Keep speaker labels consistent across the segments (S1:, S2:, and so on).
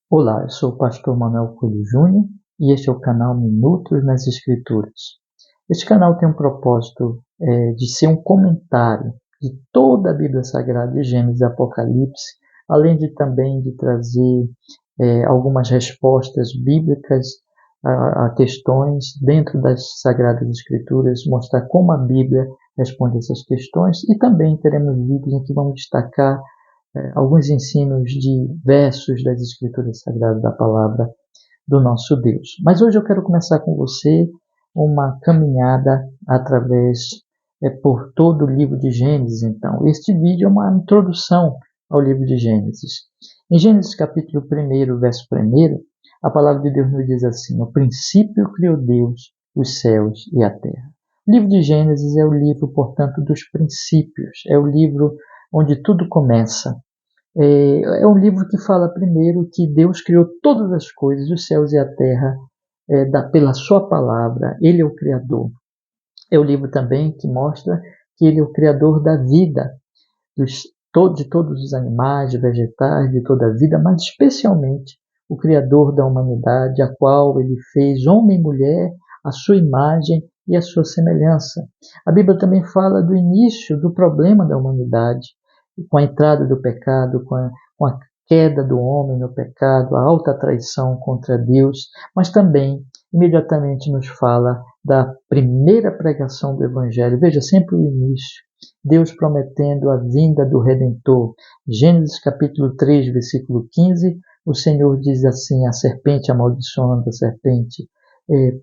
S1: Olá, eu sou o pastor Manuel Coelho Júnior e este é o canal Minutos nas Escrituras. Este canal tem um propósito de ser um comentário de toda a Bíblia Sagrada, de Gênesis e Apocalipse, além de também de trazer algumas respostas bíblicas a questões dentro das Sagradas Escrituras, mostrar como a Bíblia responde essas questões, e também teremos vídeos em que vamos destacar alguns ensinos de versos das Escrituras Sagradas da Palavra do nosso Deus. Mas hoje eu quero começar com você uma caminhada através por todo o livro de Gênesis. Então, este vídeo é uma introdução ao livro de Gênesis. Em Gênesis capítulo 1, verso 1, a palavra de Deus nos diz assim: no princípio criou Deus os céus e a terra. O livro de Gênesis é o livro, portanto, dos princípios, é o livro onde tudo começa. É um livro que fala primeiro que Deus criou todas as coisas, os céus e a terra, pela sua palavra. Ele é o Criador. É o livro também que mostra que Ele é o Criador da vida, de todos os animais, vegetais, de toda a vida, mas especialmente o Criador da humanidade, a qual Ele fez homem e mulher, a sua imagem e a sua semelhança. A Bíblia também fala do início do problema da humanidade, com a entrada do pecado, com a queda do homem no pecado, a alta traição contra Deus, mas também imediatamente nos fala da primeira pregação do Evangelho. Veja, sempre o início, Deus prometendo a vinda do Redentor. Gênesis capítulo 3, versículo 15, o Senhor diz assim, a serpente amaldiçoando a serpente: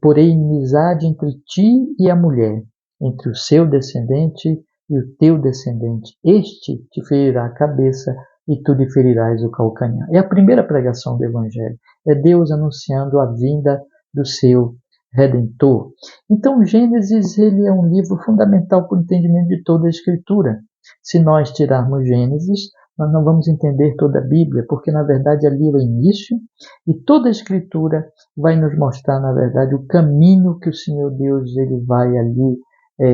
S1: porém inimizade entre ti e a mulher, entre o seu descendente e o teu descendente. Este te ferirá a cabeça e tu lhe ferirás o calcanhar. É a primeira pregação do Evangelho. É Deus anunciando a vinda do seu Redentor. Então, Gênesis ele é um livro fundamental para o entendimento de toda a Escritura. Se nós tirarmos Gênesis, nós não vamos entender toda a Bíblia, porque, na verdade, ali é o início, e toda a Escritura vai nos mostrar, na verdade, o caminho que o Senhor Deus ele vai ali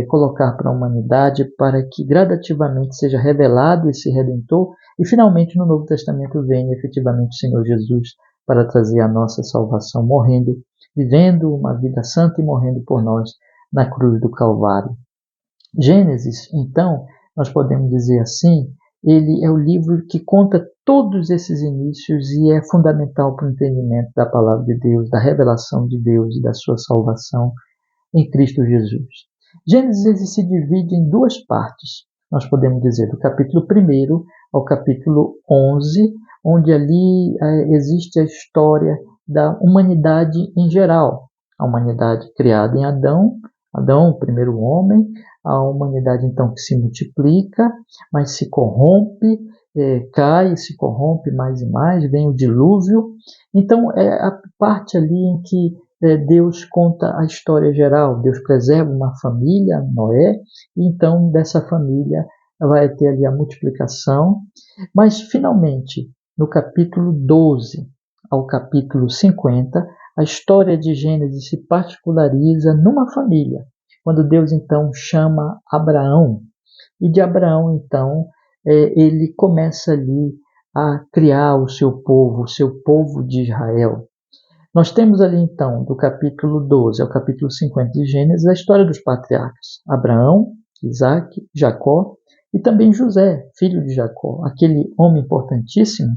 S1: colocar para a humanidade, para que gradativamente seja revelado esse Redentor, e finalmente no Novo Testamento venha efetivamente o Senhor Jesus para trazer a nossa salvação, vivendo uma vida santa e morrendo por nós na cruz do Calvário. Gênesis, então, nós podemos dizer assim, ele é o livro que conta todos esses inícios e é fundamental para o entendimento da palavra de Deus, da revelação de Deus e da sua salvação em Cristo Jesus. Gênesis se divide em duas partes. Nós podemos dizer do capítulo 1 ao capítulo 11, onde ali existe a história da humanidade em geral. A humanidade criada em Adão, o primeiro homem, a humanidade então que se multiplica, mas se corrompe, cai, se corrompe mais e mais, vem o dilúvio. Então é a parte ali em que Deus conta a história geral. Deus preserva uma família, Noé, e então dessa família vai ter ali a multiplicação. Mas finalmente, no capítulo 12 ao capítulo 50, a história de Gênesis se particulariza numa família, quando Deus então chama Abraão, e de Abraão então ele começa ali a criar o seu povo de Israel. Nós temos ali então, do capítulo 12 ao capítulo 50 de Gênesis, a história dos patriarcas: Abraão, Isaac, Jacó e também José, filho de Jacó, aquele homem importantíssimo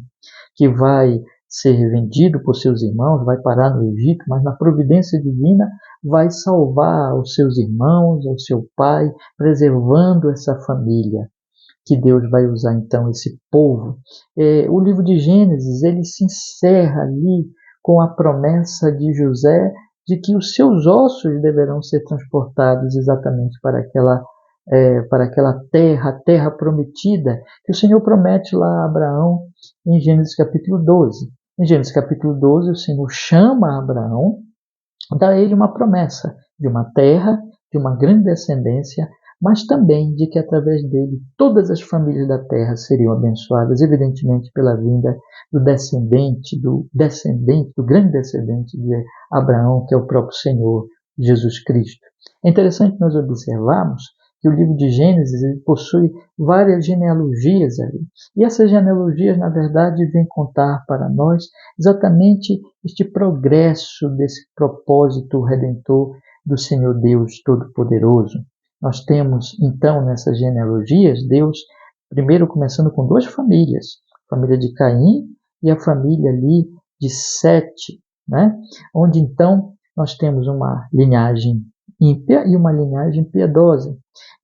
S1: que vai ser vendido por seus irmãos, vai parar no Egito, mas na providência divina vai salvar os seus irmãos, o seu pai, preservando essa família, que Deus vai usar então esse povo. O livro de Gênesis ele se encerra ali com a promessa de José de que os seus ossos deverão ser transportados exatamente para aquela terra, a terra prometida, que o Senhor promete lá a Abraão em Gênesis capítulo 12. Em Gênesis capítulo 12, o Senhor chama Abraão, dá a ele uma promessa de uma terra, de uma grande descendência, mas também de que através dele todas as famílias da terra seriam abençoadas, evidentemente pela vinda do grande descendente de Abraão, que é o próprio Senhor Jesus Cristo. É interessante nós observarmos que o livro de Gênesis ele possui várias genealogias ali. E essas genealogias, na verdade, vêm contar para nós exatamente este progresso desse propósito redentor do Senhor Deus Todo-Poderoso. Nós temos, então, nessas genealogias, Deus, primeiro começando com duas famílias, a família de Caim e a família ali de Sete, né? Onde, então, nós temos uma linhagem ímpia e uma linhagem piedosa.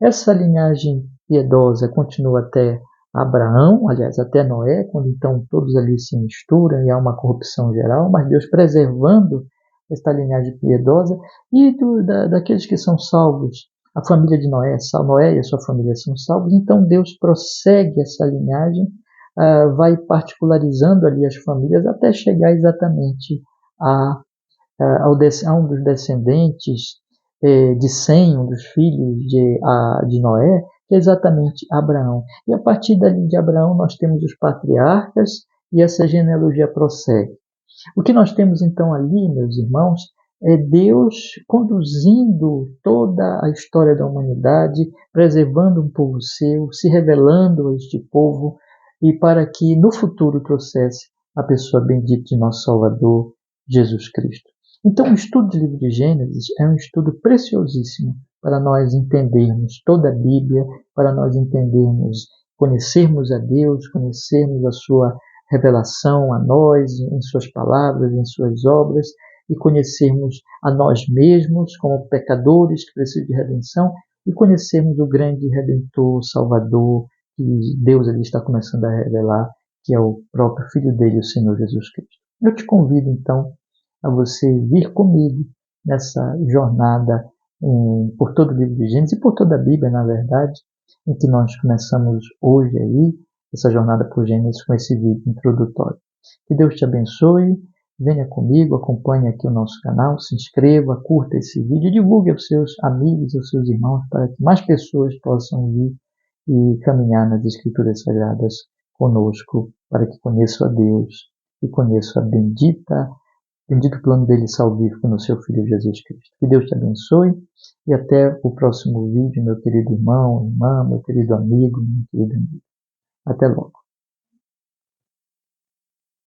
S1: Essa linhagem piedosa continua até Abraão, aliás, até Noé, quando então todos ali se misturam e há uma corrupção geral, mas Deus preservando esta linhagem piedosa e daqueles que são salvos. A família de Noé, Noé e a sua família são salvos, então Deus prossegue essa linhagem, vai particularizando ali as famílias até chegar exatamente a um dos descendentes de Sem, um dos filhos de Noé, que é exatamente Abraão. E a partir dali de Abraão nós temos os patriarcas e essa genealogia prossegue. O que nós temos então ali, meus irmãos, é Deus conduzindo toda a história da humanidade, preservando um povo seu, se revelando a este povo, e para que no futuro trouxesse a pessoa bendita de nosso Salvador, Jesus Cristo. Então, o estudo do livro de Gênesis é um estudo preciosíssimo para nós entendermos toda a Bíblia, para nós entendermos, conhecermos a Deus, conhecermos a sua revelação a nós, em suas palavras, em suas obras, e conhecermos a nós mesmos como pecadores que precisam de redenção, e conhecermos o grande Redentor, Salvador, que Deus ali está começando a revelar, que é o próprio Filho dele, o Senhor Jesus Cristo. Eu te convido, então, a você vir comigo nessa jornada por todo o livro de Gênesis e por toda a Bíblia, na verdade, em que nós começamos hoje aí, essa jornada por Gênesis com esse vídeo introdutório. Que Deus te abençoe, venha comigo, acompanhe aqui o nosso canal, se inscreva, curta esse vídeo, divulgue aos seus amigos, aos seus irmãos, para que mais pessoas possam vir e caminhar nas Escrituras Sagradas conosco, para que conheçam a Deus e conheçam a bendito plano dele salvífico no seu Filho Jesus Cristo. Que Deus te abençoe e até o próximo vídeo, meu querido irmão, irmã, meu querido amigo, minha querida amiga. Até logo.